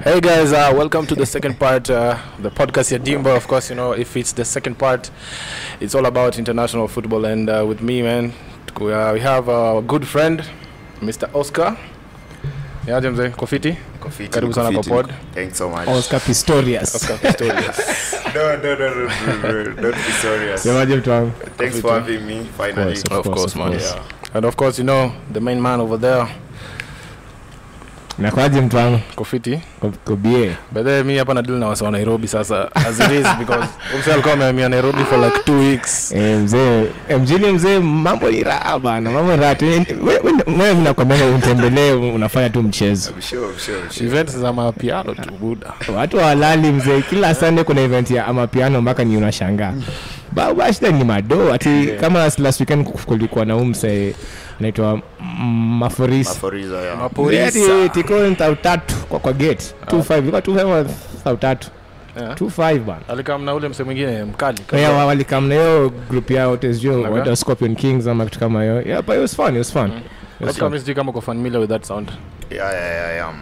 Hey guys, welcome to the second part, the podcast Dimba. Of course, you know, if it's the second part, it's all about international football. And with me, man, we have a good friend, Mr. Oscar. Yeah, James, Kofiti. Karibu sana kwa pod. Thanks so much. Oscar Pistorius. No, don't be serious. Thanks for having me, finally. Of course, man. Yeah. And of course, you know, the main man over there. Nakwaje mtu wangu Kofiti kobie baadaye mimi hapa nadili na wasa wa Nairobi sasa as it is because umse alikuwa amehamia Nairobi for like 2 weeks mzee mambo ni raha bana mambo raha wewe mnakwambia utembelee unafanya tu mchezo sure. Events za mapiano tu buda watu walali mzee kila Sunday kuna event ya mapiano mpaka ni unashangaa baba shida ni mado ati kama last weekend kulikuwa na umse anaitwa Maforiza ya. Maporiza tiko tatu kwa gate 25 ilikuwa 25 tatu 25 bana alikamna ule mse mwingine mkali yeah walikamna hiyo group yao tesjo wa Scorpion Kings ama kitu kama hiyo yeah but it was fun kama sisi kama uko familiar with that sound yeah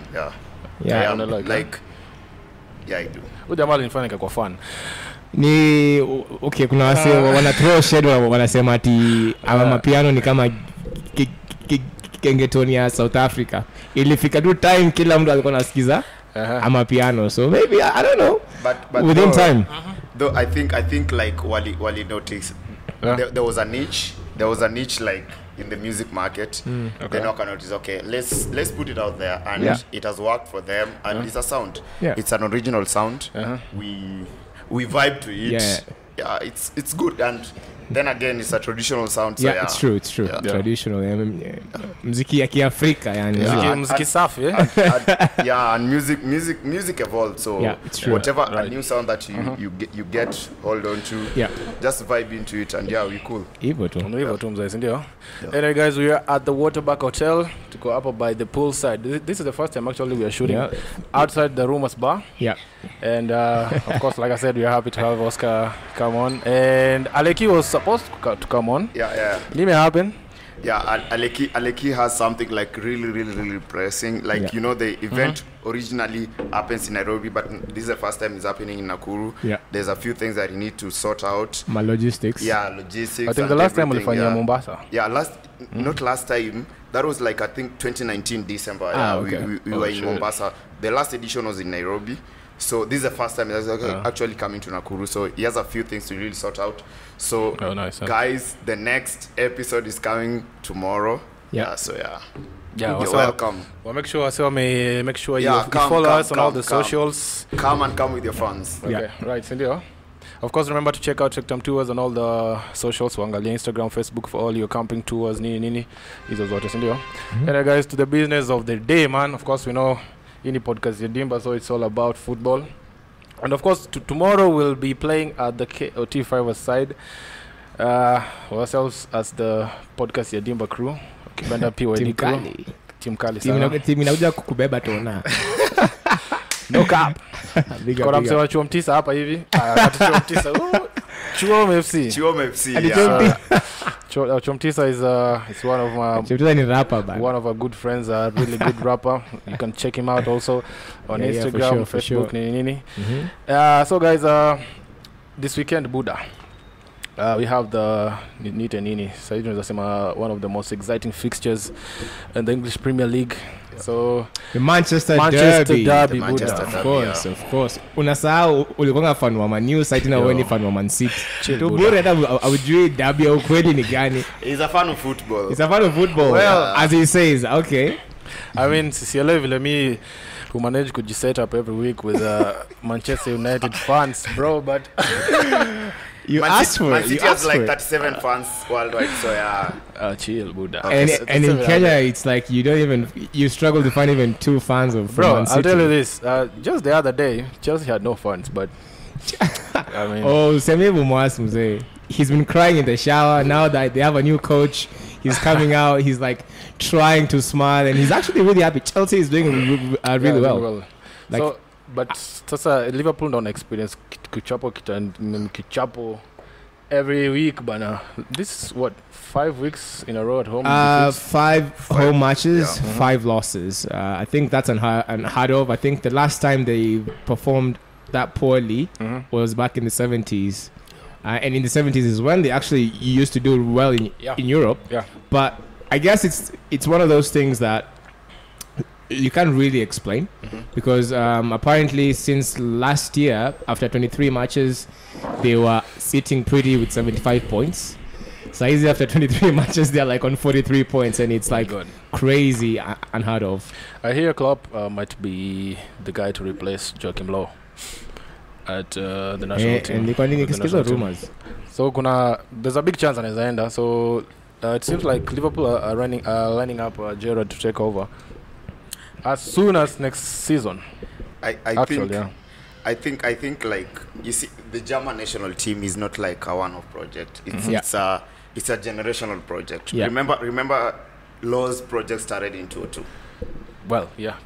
like yeah I do ujamaa alinifanya kwa fun ni okay kuna wase wana throw shade wanasema ati ama mapiano ni kama Gengetoni ya South Africa ilifika tu time kila mtu alikuwa anasikiza ama piano so maybe I don't know but within time though I think like wali notice there was a niche like in the music market then I can notice okay let's put it out there and it has worked for them and it's a sound it's an original sound we vibe to it yeah it's good and then again it's a traditional sound so it's true traditional muziki ya Kiafrika yani muziki safi and music evolved so whatever a new sound that you get hold on to just vibe into it and we cool hivyo tu mzee ndio anyway guys we are at the Waterback Hotel to go up by the poolside. This is the first time actually we are shooting outside the Rumors bar and of course like I said we are happy to have Oscar come on and Aleki was supposed to come on. Didn't happen. Aleki has something like really pressing like you know the event originally happens in Nairobi but this is the first time it's happening in Nakuru. There's a few things that you need to sort out. My logistics. I think the last time we were in Mombasa. Not last time. That was like I think 2019 December. We were in Mombasa. The last edition was in Nairobi. So this is the first time he's actually coming to Nakuru. So he has a few things to really sort out. So guys, the next episode is coming tomorrow. So you're welcome. Well, make sure you follow us on all the socials. Come with your fans. Okay, right, Cindy. Of course, remember to check out Checkdown Tours on all the socials. Wangalia Instagram, Facebook for all your camping tours. Nini. Hizo zote, Cindy. And guys, to the business of the day, man. Of course, we know any podcast ya Dimba, so it's all about football. And of course, tomorrow we'll be playing at the KOT5 side. Ourselves as the podcast ya Dimba crew. Kibanda PYD crew. Team Kali sana. Team inakuja kukubeba tona. No cap. Kwa msewa Chuo Mtisa hapa hivi. Chuo Mtisa. Chuo FC. Chuo Mtisa is one of my Mtisa ni rapper bana. One of our good friends, a really good rapper. You can check him out also on Instagram, Facebook, nini. So guys, this weekend Buddha. We have the Nini. So one of the most exciting fixtures in the English Premier League. So the Manchester Derby of course. Unasahau ulikuwa fan wa Man U side na wewe ni fan wa Man City. Tu bure hata aujui derby au kweli ni gani. He's a fan of football. Well, as he says, okay. I mean, CCLA vile me who manage to set up every week with Manchester United fans, bro, but you asked for it. You has like 37 fans worldwide, so chill, Buddha. And in Kenya, it's like you struggle to find even 2 fans of Man City. I'll tell you this. Just the other day, Chelsea had no fans, but I mean, he's been crying in the shower. Now that they have a new coach, he's coming out. He's like trying to smile, and he's actually really happy. Chelsea is doing really well. Like, so, but sasa Liverpool don't experience kichapo every week, bana. This is what 5 weeks in a row at home. 5 home matches, 5 losses. I think that's unheard of. I think the last time they performed that poorly was back in the 70s. And in the 70s is when they actually used to do well in Europe. Yeah. But I guess it's one of those things that you can't really explain because apparently since last year, after 23 matches, they were sitting pretty with 75 points. So easy after 23 matches, they're like on 43 points, and it's like crazy, unheard of. I hear Klopp might be the guy to replace Joachim Low at the national team. And rumors. So there's a big chance anaenda. So it seems like Liverpool are lining up Gerrard to take over as soon as next season. I think like you see, the German national team is not like a one-off project. It's a generational project. Yeah. Remember, Law's project started in 2002. Well, yeah.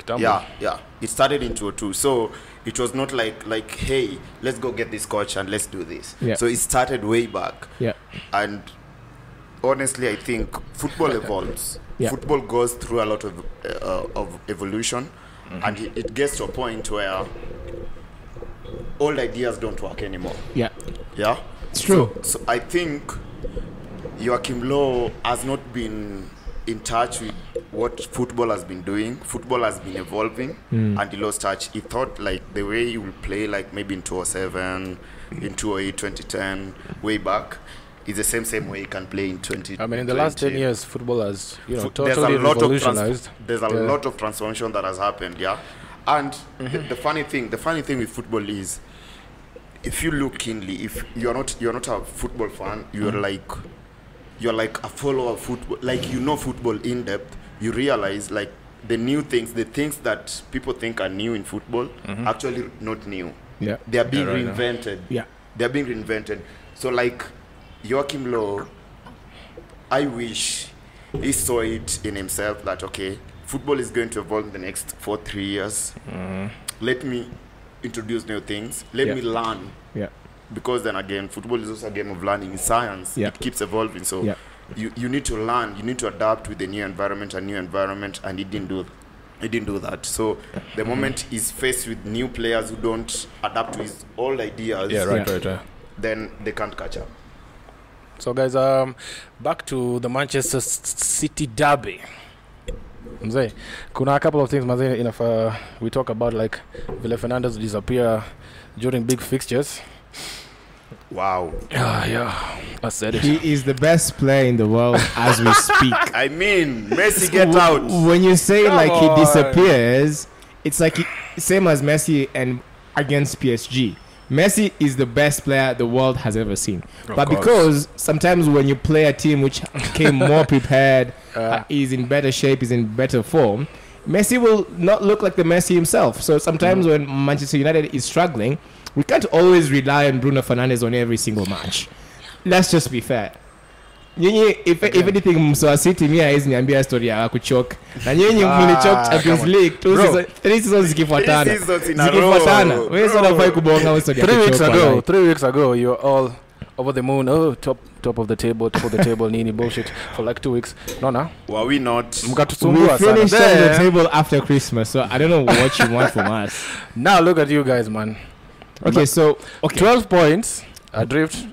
It started in 2002. So it was not like hey, let's go get this coach and let's do this. Yeah. So it started way back. Yeah. And honestly, I think football evolves. Yeah. Football goes through a lot of evolution, and it gets to a point where old ideas don't work anymore. Yeah. Yeah. It's true. So I think Joachim Low has not been in touch with what football has been doing. Football has been evolving, and he lost touch. He thought like the way he will play, like maybe in 2007, in 2008, 2010, way back, is the same way he can play in 2020. I mean, in the last 10 years, football has totally revolutionized. There's a lot of transformation that has happened, yeah. And the funny thing with football is, if you look keenly, if you're not a football fan, you're like a follower of football, like you know football in depth. You realize like the new things, the things that people think are new in football, actually not new. Yeah, they are being reinvented. Yeah, they are being reinvented. So like Joachim Low, I wish he saw it in himself that okay, football is going to evolve in the next 3 years. Let me introduce new things. Let me learn. Yeah. Because then again, football is also a game of learning. In science, it keeps evolving. So you need to learn. You need to adapt with the new environment, and he didn't do that. So the moment he's faced with new players who don't adapt to his old ideas, then they can't catch up. So guys, back to the Manchester City derby. Mzee, kuna a couple of things mazee enough we talk about, like Villa Fernandez disappear during big fixtures. Wow. Yeah, I said it. He is the best player in the world as we speak. I mean, Messi get out. When you say he disappears, it's like same as Messi and against PSG. Messi is the best player the world has ever seen. But because sometimes when you play a team which came more prepared, is in better shape, is in better form, Messi will not look like the Messi himself. So sometimes when Manchester United is struggling, we can't always rely on Bruno Fernandes on every single match. Let's just be fair. Nyinyi, if anything, Msoa City mia hizi niambia story ya kuchoka. Na nyinyi mlichoka Champions League 3 seasons zikifuatana. Wewe sasa unafai kubonga story ya kuchoka. 3 weeks ago you were all over the moon. Oh, top of the table nini bullshit for like 2 weeks. No. Were we not? We finished on the table after Christmas, so I don't know what you want from us. Now look at you guys, man. Okay, so 12 points adrift.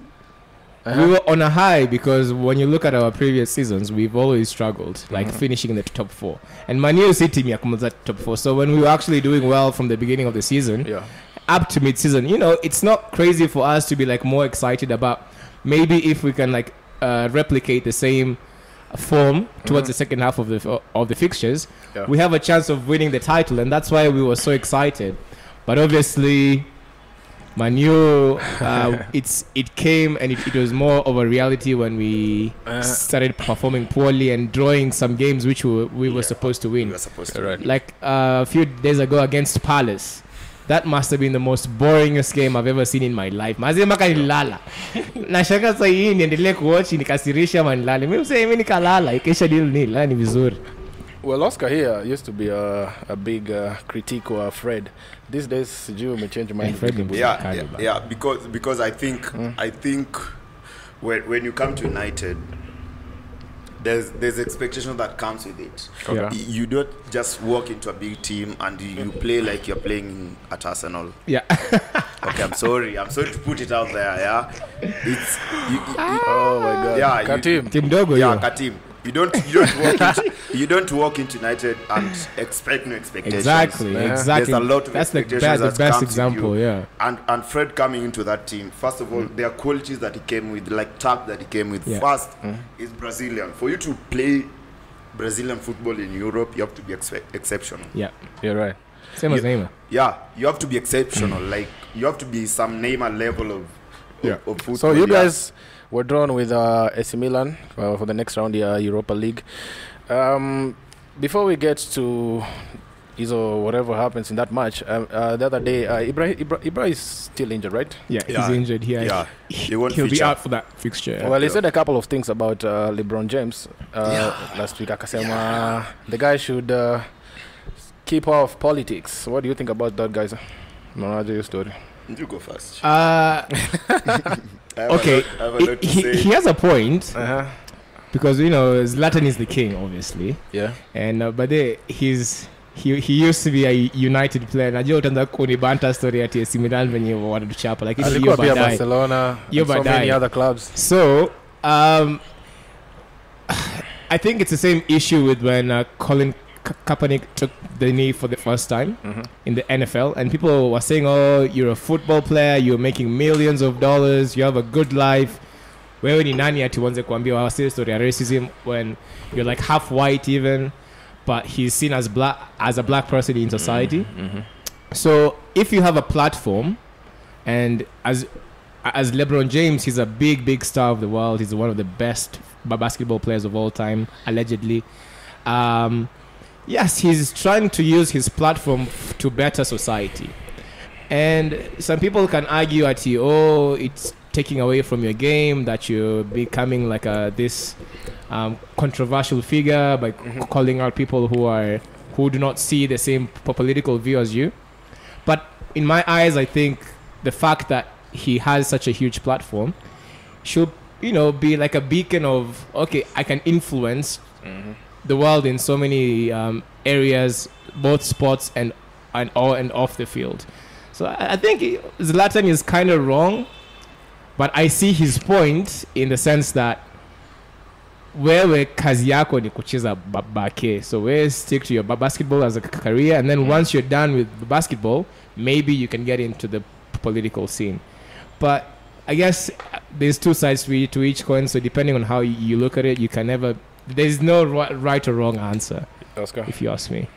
We were on a high because when you look at our previous seasons, we've always struggled, finishing in the top 4. And Man City at top 4. So when we were actually doing well from the beginning of the season, up to mid-season, it's not crazy for us to be more excited about maybe if we can replicate the same form towards the second half of the fixtures, we have a chance of winning the title, and that's why we were so excited. But obviously, Man U, it came and it was more of a reality when we started performing poorly and drawing some games which we were supposed to win. We were supposed to win. Like a few days ago against Palace. That must have been the most boringest game I've ever seen in my life. Mazima kanilala. Nashaka sasa hii niendelee kuwatch nikasirisha manilala. Mimi msema mimi nikalala ikesha deal nila ni vizuri. Well, Oscar here used to be a big critique of Fred. These days, you may change my mind. Yeah, because I think when you come to United, there's expectation that comes with it. Yeah. You don't just walk into a big team and you play like you're playing at Arsenal. Yeah. Okay, I'm sorry to put it out there. Yeah, it's Oh my God. Yeah, Katim. Team Dogo, yeah, yeah. Katim. You don't walk into United and expect no expectations. Exactly. There's a lot of That's the expectations that best comes with example, you. yeah. And Fred coming into that team, first of all, there are qualities that he came with, like tap that he came with. Yeah. First, is Brazilian. For you to play Brazilian football in Europe, you have to be exceptional. Yeah. You're right. Same as Neymar. Yeah, you have to be exceptional. Like you have to be some Neymar level of football. So you guys were drawn with AC Milan for the next round, the Europa League. Before we get to whatever happens in that match, the other day, Ibra is still injured, right? Yeah, he's injured here. Yeah, He'll be out for that fixture. Yeah. Well, he said a couple of things about LeBron James last week. Akasema the guy should keep off politics. What do you think about that, guys? Manager, your story. You go first. Okay, he has a point because Zlatan is the king, obviously. Yeah. And but he used to be a United player. Najua utaanza kunibanta story ati AC Milan venye wanatuchapa lakini Alikuwa pia Barcelona and so many other clubs. So I think it's the same issue with when Colin Kaepernick took the knee for the first time in the NFL, and people were saying, "Oh, you're a football player. You're making millions of dollars. You have a good life. Wewe ni nani ati uanze kuambia wasi story ya racism when you're like half white even, but he's seen as a black person in society." So if you have a platform, and as LeBron James, he's a big star of the world. He's one of the best basketball players of all time, allegedly. Yes, he's trying to use his platform to better society. And some people can argue at you, it's taking away from your game, that you're becoming like this controversial figure by calling out people who do not see the same political view as you. But in my eyes, I think the fact that he has such a huge platform should, be like a beacon of, okay, I can influence the world in so many areas, both sports and off the field. So I think Zlatan is kind of wrong, but I see his point in the sense that wewe kazi yako ni kucheza bake, so we stick to your basketball as a career, and then once you're done with basketball, maybe you can get into the political scene. But I guess there's two sides to each coin, so depending on how you look at it, you can never. There's no right or wrong answer, Oscar, if you ask me.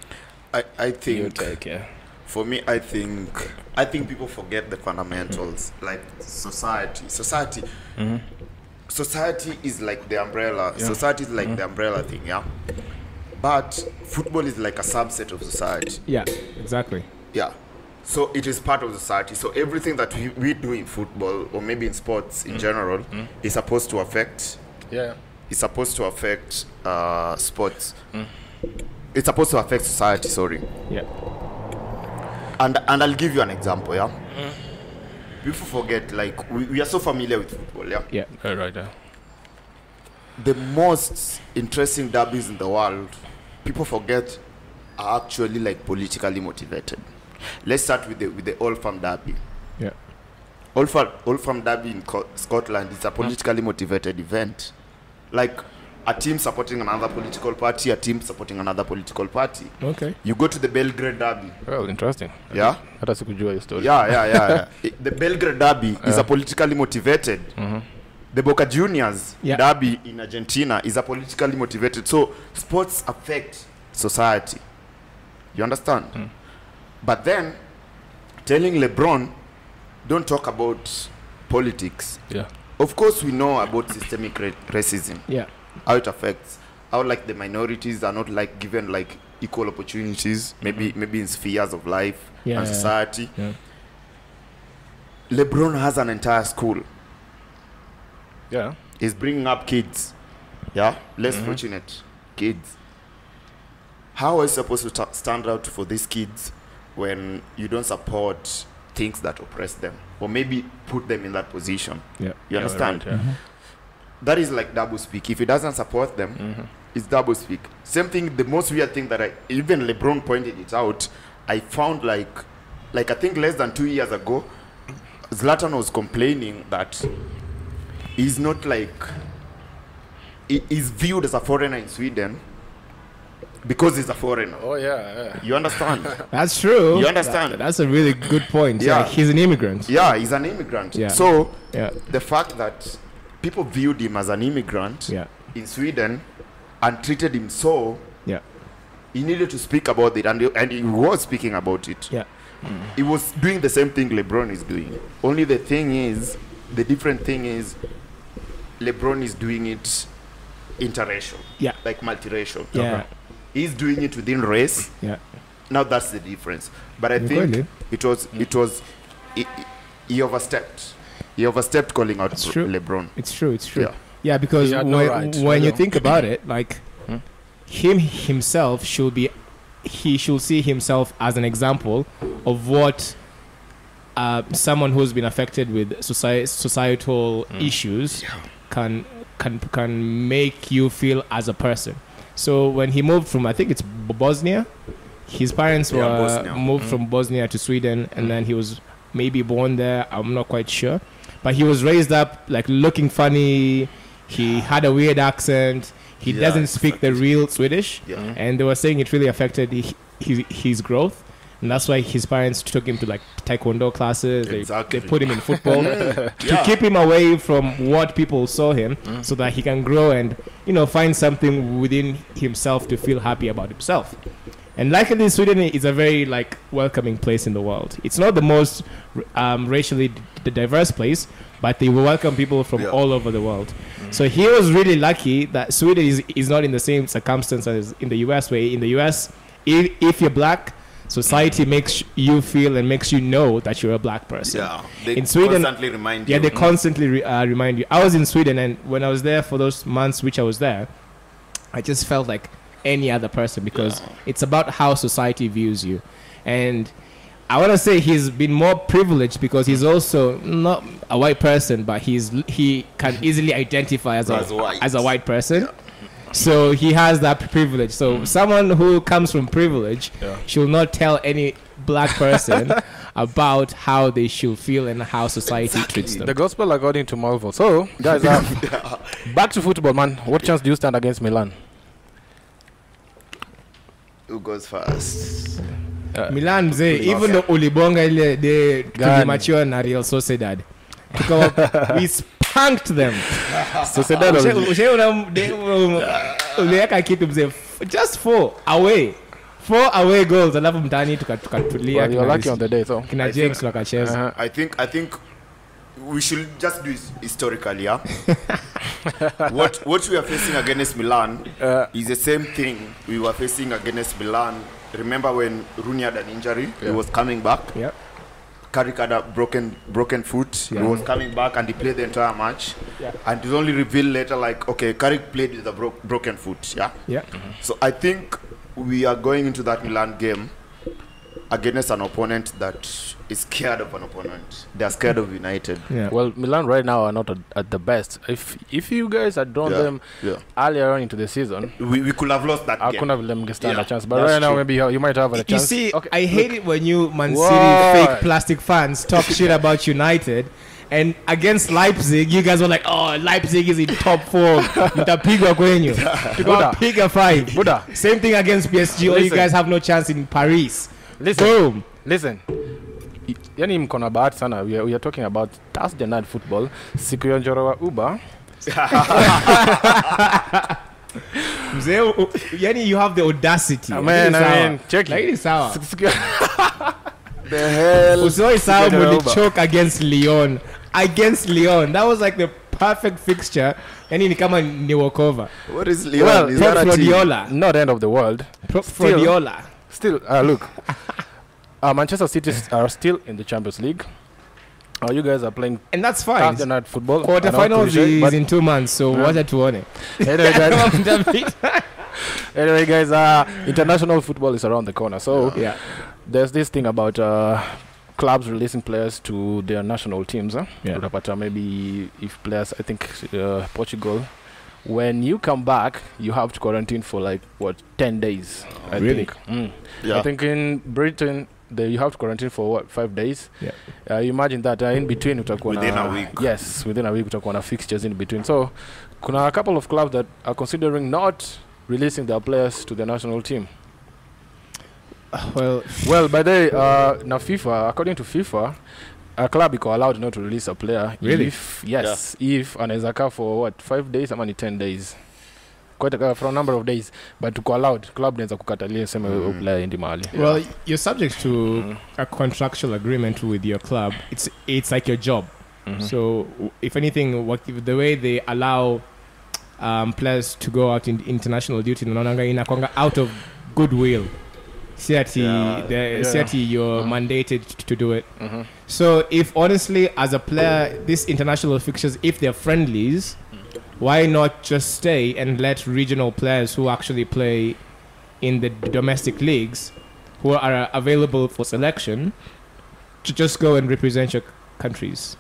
I think you take, yeah. For me, I think people forget the fundamentals, like society. Society is like the umbrella. Yeah. Society is like the umbrella thing, yeah. But football is like a subset of society. Yeah, exactly. Yeah. So it is part of society. So everything that we do in football, or maybe in sports in general, is supposed to affect. Yeah. It's supposed to affect sports. It's supposed to affect society. Sorry. Yeah. And I'll give you an example. Yeah. People forget, like we are so familiar with football. Yeah. Yeah. Right. The most interesting derbies in the world, people forget, are actually like politically motivated. Let's start with the Old Firm Derby. Yeah. Old Firm Derby in Scotland is a politically motivated event. Like a team supporting another political party, a team supporting another political party. Okay. You go to the Belgrade Derby. Well, interesting. Yeah. Hata sikujua your story. Yeah. The Belgrade Derby is a politically motivated. The Boca Juniors Derby in Argentina is a politically motivated. So sports affect society. You understand? But then telling LeBron, don't talk about politics. Yeah. Of course, we know about systemic racism. Yeah. How it affects, how like the minorities are not like given like equal opportunities, maybe in spheres of life and society. Yeah. LeBron has an entire school. Yeah. He's bringing up kids. Yeah, less fortunate kids. How are you supposed to stand out for these kids when you don't support things that oppress them, or maybe put them in that position? Yeah. You understand? Right, yeah. that is like double speak. If he doesn't support them, it's double speak. Same thing. The most weird thing that even LeBron pointed it out. I found like I think less than 2 years ago, Zlatan was complaining that he's not like he's viewed as a foreigner in Sweden because he's a foreigner. Oh yeah. You understand? That's true. You understand? That's a really good point. Yeah. He's an immigrant. Yeah, he's an immigrant. Yeah. So Yeah. the fact that people viewed him as an immigrant Yeah. in Sweden and treated him so, Yeah. he needed to speak about it, and he was speaking about it. Yeah. He was doing the same thing LeBron is doing. Only the different thing is, LeBron is doing it interracial. Yeah. Like multiracial. Yeah. He's doing it within race. Yeah. Now that's the difference. But I Really? think he overstepped. He overstepped calling out It's true. LeBron. It's true. Yeah. Yeah, because He had no right. when you think about it, like himself he should see himself as an example of what someone who's been affected with societal issues can make you feel as a person. So when he moved from, I think it's Bosnia, his parents were Bosnia. moved from Bosnia to Sweden, and then he was maybe born there. I'm not quite sure, but he was raised up like looking funny. He had a weird accent. He doesn't speak the real Swedish, and they were saying it really affected his growth, and that's why his parents took him to like taekwondo classes. Exactly. They put him in football to keep him away from what people saw him, so that he can grow and find something within himself to feel happy about himself. And luckily, Sweden is a very like welcoming place in the world. It's not the most racially diverse place, but they will welcome people from all over the world. So he was really lucky that Sweden is not in the same circumstances in the US, where in the US, if you're black, society makes you feel and makes you know that you're a black person. Yeah, they in Sweden, constantly remind you. Yeah, they constantly remind you. I was in Sweden, and when I was there for those months which I was there, I just felt like any other person, because it's about how society views you. And I want to say he's been more privileged because he's also not a white person, but he can easily identify as a white person. So he has that privilege. So someone who comes from privilege should not tell any black person about how they should feel and how society treats them. The gospel according to Marvel. So guys, back to football, man. What chance do you stand against Milan? Who goes first? Milan mzee, even though ulibonga ile de tulimachiwa na Real Sociedad, we spanked them. Sociedad uliweka kitu mzee, just 4 away goals, alafu mtani tukatulia. You're lucky on the day, so kina James wakacheza. I think we should just do it historically, yeah. what we are facing against Milan is the same thing we were facing against Milan. Remember when Rooney had an injury? He was coming back. Yep. Carrick had a broken foot. He was coming back and he played the entire match. And it was only revealed later, like, okay, Carrick played with a broken foot. Yeah. So I think we are going into that Milan game against an opponent that is scared of an opponent. They are scared of United. Yeah. Well, Milan right now are not at the best. If you guys had drawn them earlier on into the season, we could have lost that game. I couldn't have let them stand a chance. But right now, maybe you might have a chance. You see, I hate it when you Man City fake plastic fans talk shit about United. And against Leipzig, you guys were like, oh, Leipzig is in top 4. Mtapigwa kwenyu. Tukapiga 5. Buddha. Same thing against PSG. Or you guys have no chance in Paris. Listen. Yani mkona bahati sana. We are talking about Thursday night football. Siku ya njoro wa Uber. Yani you have the audacity. I mean, check like it. Sawa. The hell. Usoi sawa when choke against Lyon. That was like the perfect fixture. Yani ni kama ni walkover. What is Lyon? Well, is that Frodiola. Not the end of the world. Frodiola. Still, look. Manchester City are still in the Champions League. You guys are playing, and that's fine. Thursday night football. Quarterfinals is in 2 months, so wacha tuone. Anyway, guys, international football is around the corner. So there's this thing about clubs releasing players to their national teams. Yeah. Utapata maybe if players, I think Portugal, when you come back, you have to quarantine for like 10 days. I Really? think. Yeah. I think in Britain you have to quarantine for 5 days. Yeah. You imagine that in between utakuwa Within a week. Yes, within a week utakuwa na fixtures in between. So kuna a couple of clubs that are considering not releasing their players to the national team. Well, by the na FIFA, according to FIFA, a club is allowed not to release a player Really? if anaweza kaa for 5 days ama ni 10 days. Quite for a number of days, but to allowed club inaweza kukatalia sema player endi mahali. Well, you're subject to a contractual agreement with your club. It's like your job. So if anything, the way they allow players to go out in international duty, naonanga inakwanga out of goodwill. You're mandated to do it. So if honestly, as a player, these international fixtures, if they're friendlies, why not just stay and let regional players who actually play in the domestic leagues, who are available for selection, to just go and represent your countries?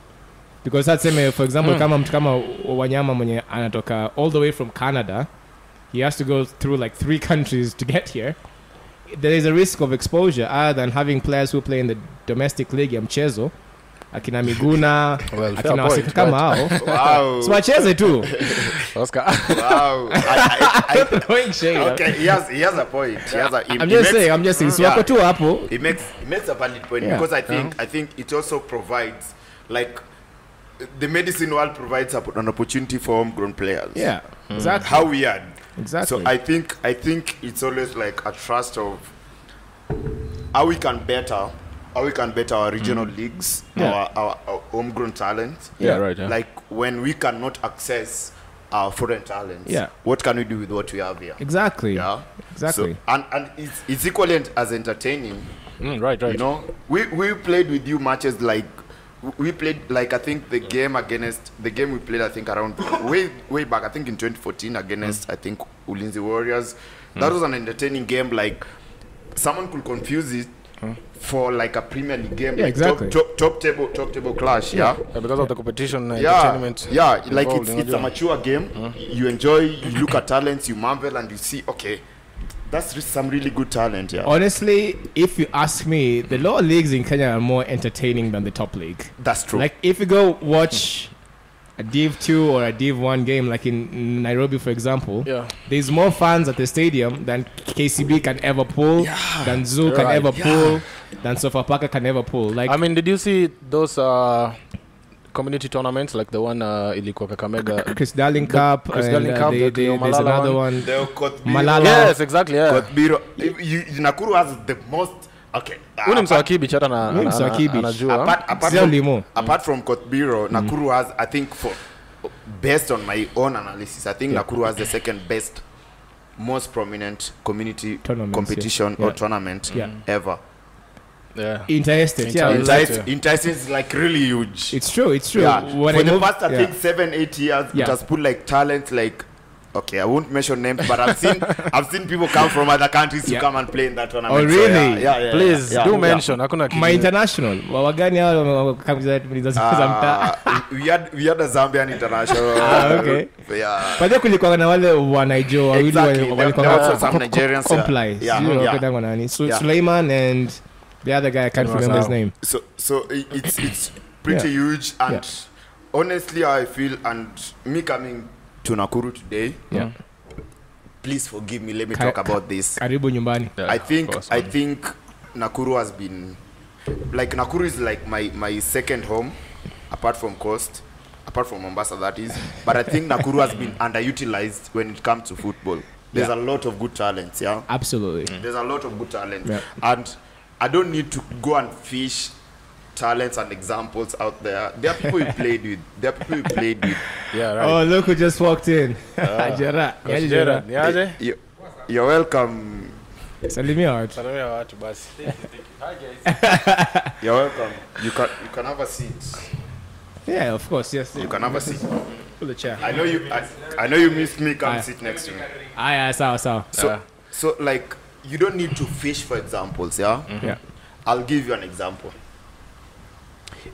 Because that's for example, kama Wanyama mwenye anatoka all the way from Canada, he has to go through like 3 countries to get here. There is a risk of exposure other than having players who play in the domestic league ya mchezo, akina Miguna, akina wasika kama hao. Wow. So wacheze tu. Oscar. Wow. Okay, he has a point. I'm just saying. So wako tu hapo. It makes a valid point, because I think it also provides, like, the medicine world provides an opportunity for homegrown players. Yeah, exactly. How weird. Exactly. So I think it's always like a trust of how we can better our regional leagues, our homegrown talent. Yeah, right. Yeah. Like when we cannot access our foreign talents, what can we do with what we have here? Exactly. Yeah. Exactly. So, and it's equally as entertaining. Right. You know, we played with you matches like. We played, like, I think the game we played, I think around way back, I think in 2014 against I think Ulinzi Warriors. That was an entertaining game. Like, someone could confuse it for like a Premier League game, yeah, like exactly. top table clash. Yeah, because of the competition, entertainment. Yeah, like it's a mature game. You enjoy, you look at talents, you marvel, and you see, okay, that's just some really good talent. Yeah. Honestly, if you ask me, the lower leagues in Kenya are more entertaining than the top league. That's true. Like if you go watch a Div 2 or a Div 1 game, like in Nairobi, for example, there's more fans at the stadium than KCB can ever pull, than Zoo can ever pull, than Sofapaka can ever pull. Like, I mean, did you see those community tournaments like the one ilikuwa Kakamega? Chris Darling Cup, Chris Darling Cup, there's another one. Malala. Yes, exactly. Yeah. Kotbiro. Nakuru has the most. Okay. Mswakibi chata anajua. Apart from Kotbiro, Nakuru has, I think, based on my own analysis, I think Nakuru has the second best, most prominent community competition or tournament ever. Yeah. Interested. Interested is like really huge. It's true. Yeah. For the past, I think 7-8 years, it has put like talent like. Okay, I won't mention names, but I've seen people come from other countries to come and play in that tournament. Oh, really? So, yeah. Please do mention. My international. Wawagani hao we had a Zambian international. Okay. Yeah. But kulikuwa na wale wa Nigeria walikuwa some Nigerians. Yeah. Suleiman and the other guy, I can't remember his name. So it's pretty huge, and honestly, I feel, and me coming to Nakuru today, please forgive me, let me talk about this. Karibu nyumbani. I think Nakuru has been, like, Nakuru is like my second home, apart from Coast, apart from Mombasa, that is. But I think Nakuru has been underutilized when it comes to football. There's a lot of good talents, Absolutely. There's a lot of good talent, and I don't need to go and fish talents and examples out there. There are people you played with. Yeah, right. Oh, look who just walked in. Gerard. You're welcome. Salimia watu. Hi guys. You're welcome. You can have a seat. Yeah, of course. Yes. You can have a seat. Pull the chair. I know you missed me. Come sit next to me. Sawa. So like, you don't need to fish for examples. Yeah. Yeah. I'll give you an example.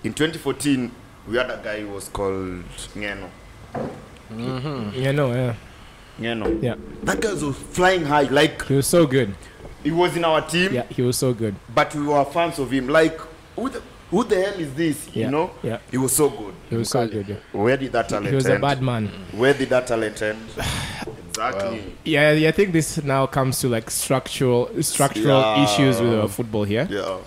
In 2014, we had a guy who was called Ngeno. Yeah. Yeah. That guy was flying high. Like, He was so good. he was in our team, Yeah, he was so good. but we were fans of him. Like, who the hell is this? Yeah. You know? Yeah. He was so good. He was so good. Yeah. Where did that talent He was end? a bad man. Where did that talent end? Exactly. Yeah, I think this now comes to like structural Yeah. issues with football here. Yeah.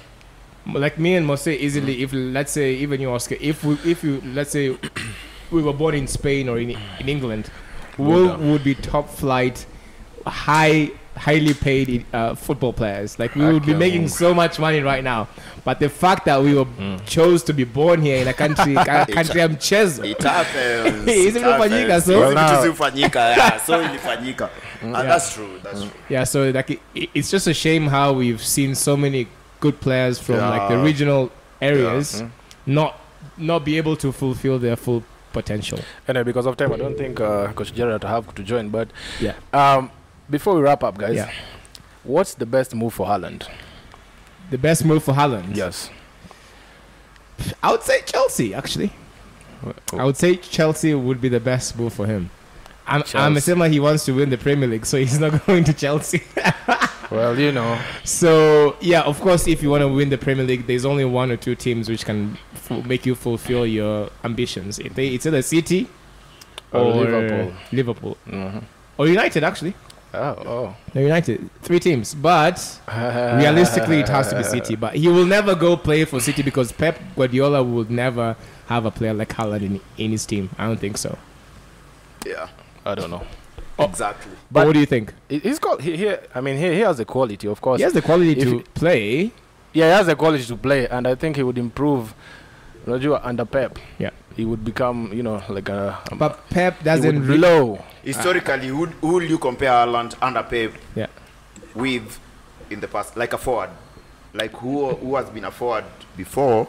Like me and Mose easily, if let's say even you, Oscar, if you let's say we were born in Spain or in England, we would be top flight, highly paid football players. Like we would be making so much money right now. But the fact that we were chose to be born here in a country ya mchezo. It happens. Hizi vimefanyika, so Hizi vitu zilifanyika, yeah. So ilifanyika. And that's true. That's true. yeah, so like it's just a shame how we've seen so many good players from like the regional areas not be able to fulfill their full potential. And because of time, I don't think Coach Gerard have to join. But yeah, before we wrap up, guys, what's the best move for Haaland? The best move for Haaland? Yes, I would say Chelsea. Actually, I would say Chelsea would be the best move for him. I'm assuming he wants to win the Premier League, so he's not going to Chelsea. Well, you know. So yeah, of course, if you want to win the Premier League, there's only one or two teams which can make you fulfill your ambitions. It's either City or Liverpool. Or United, actually. No, United. 3 teams, but realistically, it has to be City. But he will never go play for City because Pep Guardiola would never have a player like Haaland in his team. I don't think so. Yeah. I don't know. Exactly. But what do you think? He's got he has the quality, of course. He has the quality to play. Yeah, he has the quality to play, and I think he would improve. Under Pep. Yeah. He would become, like a. But Pep doesn't blow. Historically, who will you compare Haaland under Pep with in the past? Like a forward. Like who has been a forward before?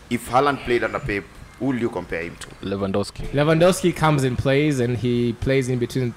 If Haaland played under Pep, who will you compare him to? Lewandowski comes and plays, and he plays in between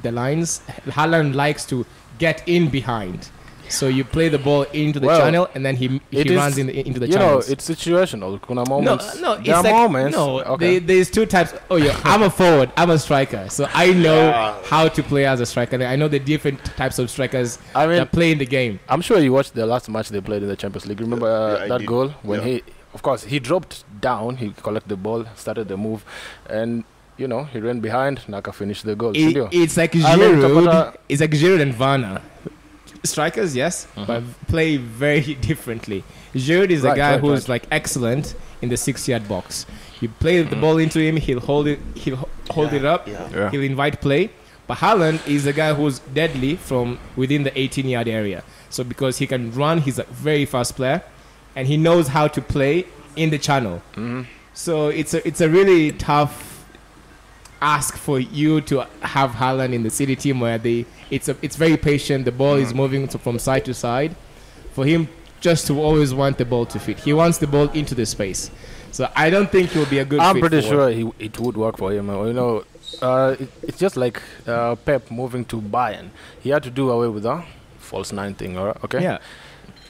the lines. Haaland likes to get in behind. So you play the ball into the channel, and then he runs into the channels. It's situational. Kuna moments. No, it's like, moments. No, okay. There's 2 types. Oh yeah, I'm a forward. I'm a striker. So I know how to play as a striker. I know the different types of strikers that play in the game. I'm sure you watched the last match they played in the Champions League. Remember that goal when he dropped down, he collected the ball, started the move, and he ran behind. Naka finished the goal. It's like Giroud. It's like Giroud and Varna. Strikers, yes, but play very differently. Giroud is a guy who's like excellent in the 6-yard box. You play the ball into him, he'll hold it up, he'll invite play. But Haaland is a guy who's deadly from within the 18-yard area. So because he can run, he's a very fast player, and he knows how to play in the channel. So it's a really tough ask for you to have Haaland in the City team where it's very patient. The ball is moving from side to side. For him, just to always want the ball to fit. He wants the ball into the space. So I don't think he'll be a good fit. I'm pretty sure it would work for him. It's just like Pep moving to Bayern. He had to do away with the false 9 thing. Okay. Yeah.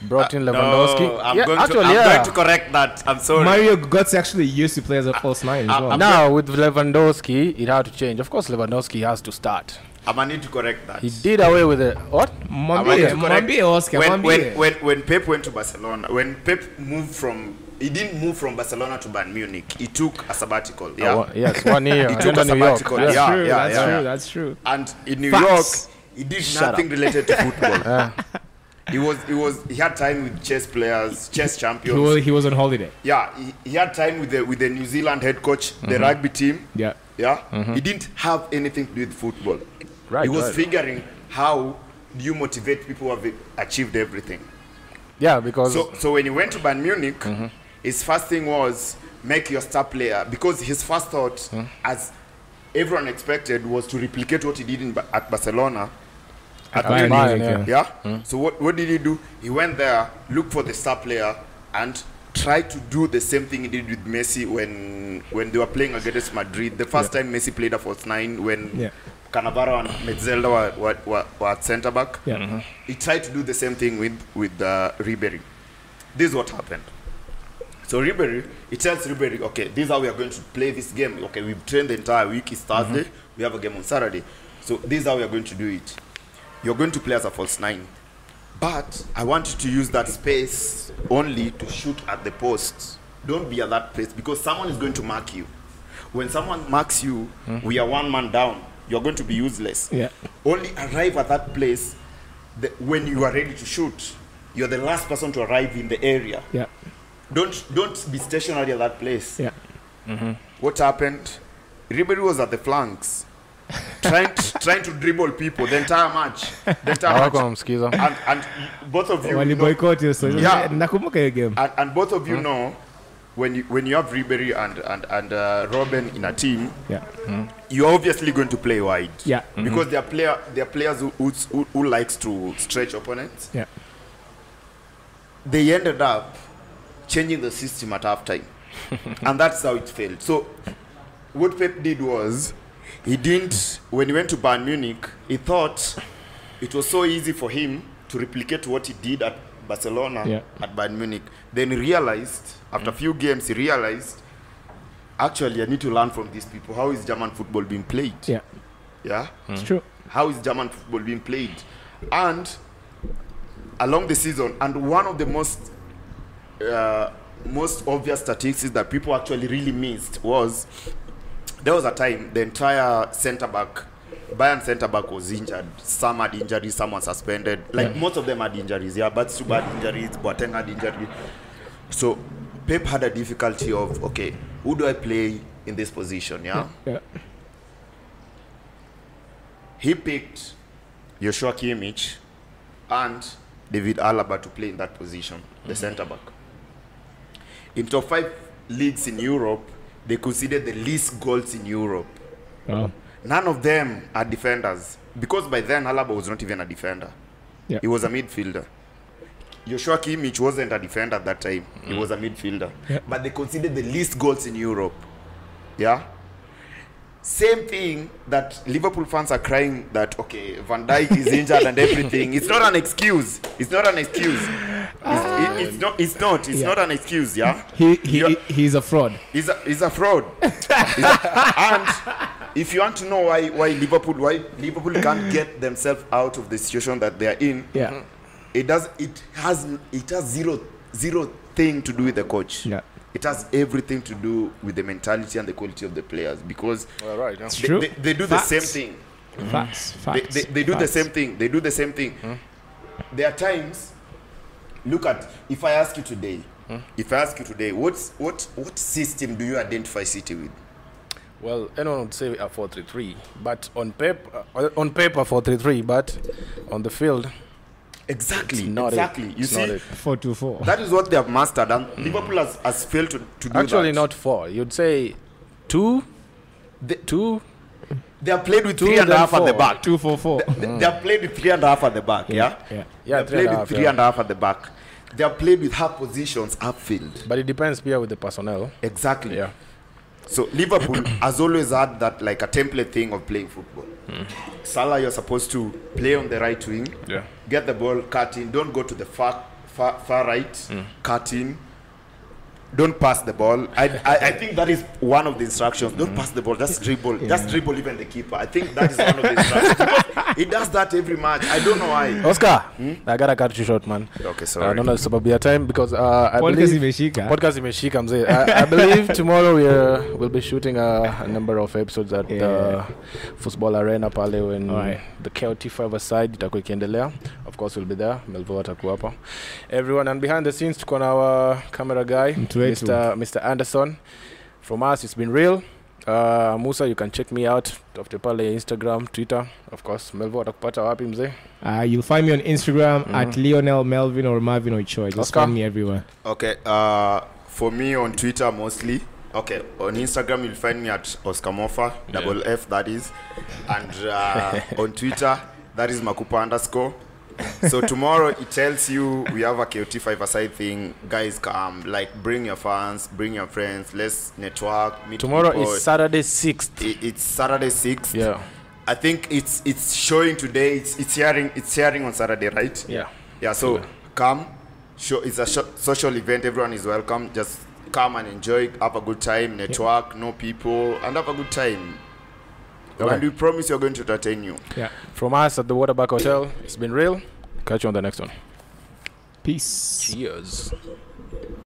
Brought in Lewandowski. No, I'm going to correct that. I'm sorry. Mario Götze actually used to play as a false 9 as well. Now with Lewandowski, it had to change. Of course, Lewandowski has to start. I'm gonna need to correct that. He did away with it. What? When Pep went to Barcelona, when Pep moved from, he didn't move from Barcelona to Bayern Munich. He took a sabbatical. Yes, 1 year. He took a sabbatical. That's true. And in New York, he did nothing related to football. He had time with chess players, chess champions. He was on holiday. Yeah, he had time with the New Zealand head coach, the rugby team. Yeah. He didn't have anything to do with football. Right. He was figuring how do you motivate people who have achieved everything. Yeah, because so when he went to Bayern Munich, his first thing was make your star player, because his first thought, as everyone expected, was to replicate what he did at Barcelona. At Bayern. So what did he do? He went there, looked for the star player, and tried to do the same thing he did with Messi when they were playing against Madrid. The first time Messi played a false 9 when Cannavaro and Metzelder were at centre back. He tried to do the same thing with Ribery. This is what happened. So Ribery, it tells Ribery, okay, this is how we are going to play this game. Okay, we've trained the entire week. It's Thursday. We have a game on Saturday. So this is how we are going to do it. You're going to play as a false 9. But I want you to use that space only to shoot at the post. Don't be at that place because someone is going to mark you. When someone marks you, we are one man down. You're going to be useless. Yeah. Only arrive at that place when you are ready to shoot. You're the last person to arrive in the area. Yeah. Don't be stationary at that place. Yeah. What happened? Ribery was at the flanks, trying to dribble people the entire match. And both of you and both of you know when you have Ribery and Robben in a team, you're obviously going to play wide. Yeah. Because they are players who likes to stretch opponents. Yeah. They ended up changing the system at halftime. And that's how it failed. So what Pep did was, when he went to Bayern Munich, he thought it was so easy for him to replicate what he did at Barcelona at Bayern Munich. Then he realized, after a few games, actually I need to learn from these people. How is German football being played? Yeah. Yeah? It's true. How is German football being played? And along the season, and one of the most obvious statistics that people actually really missed was there was a time the entire Bayern centre back was injured. Some had injuries, some were suspended. Most of them had injuries. Yeah, but Suba had injuries, Boateng had injuries. So Pep had a difficulty of, okay, who do I play in this position? Yeah. He picked Joshua Kimmich and David Alaba to play in that position, the centre back. In top 5 leagues in Europe, they considered the least goals in Europe. None of them are defenders. Because by then, Alaba was not even a defender. Yeah. He was a midfielder. Joshua Kimmich wasn't a defender at that time. He was a midfielder. Yeah. But they considered the least goals in Europe. Yeah? Same thing that Liverpool fans are crying that, okay, Van Dijk is injured and everything. It's not an excuse. It's not an excuse. It's not an excuse, yeah? He's a fraud. He's a fraud. And if you want to know why Liverpool can't get themselves out of the situation that they are in, it has zero thing to do with the coach. Yeah. It has everything to do with the mentality and the quality of the players because they do the same thing. Facts. They do the same thing. They do the same thing. There are times. Look at if I ask you today, what system do you identify City with? Well, anyone would say a 4-3-3, but on paper 4-3-3, but on the field. Exactly. You see, 4-2-4. That is what they have mastered, and Liverpool has failed to do that. Actually, not 4. You'd say 2. They have played with 3.5 at the back. 2-4-4. They have played with 3.5 at the back. Yeah. They have played with 3.5 at the back. They have played with half positions upfield. But it depends here with the personnel. Exactly. Yeah. So Liverpool has always had that like a template thing of playing football. Salah, you're supposed to play on the right wing, get the ball, cut in, don't go to the far right, cut in, don't pass the ball. I think that is one of the instructions. Don't pass the ball, just dribble. Just dribble even the keeper. I think that is one of the instructions. Because it does that every match. I don't know why. Oscar, I gotta cut you short, man. Okay, sorry. I don't know, it's about your time because I believe podcast imeshika mzee. I believe tomorrow we'll be shooting a number of episodes at the Football Arena pale when the KOT5 side itakuwa ikiendelea. Of course we'll be there. Melvo atakuwa hapa. Everyone, and behind the scenes tuko na our camera guy, Mr. Anderson. From us, it's been real. Musa, you can check me out after pale Instagram, Twitter. Of course, Melvo atakupata wapi mzee? You'll find me on Instagram at Lionel Melvin or Marvin Ochoa. Just find me everywhere. Okay. For me on Twitter mostly. Okay, on Instagram you'll find me at Oscar Mofa, double F that is, and on Twitter that is Makupa_. So tomorrow it tells you we have a KOT5 aside thing. Guys, come, like bring your fans, bring your friends, let's network. Meet tomorrow people. Is Saturday 6th. It's Saturday 6th. Yeah. I think it's showing today. It's sharing on Saturday, right? Yeah. Yeah. So come. It's a social event. Everyone is welcome. Just come and enjoy, have a good time, network, know people, and have a good time. Okay. And we promise you're going to entertain you. Yeah. From us at the Waterback Hotel, it's been real. Catch you on the next one. Peace. Cheers.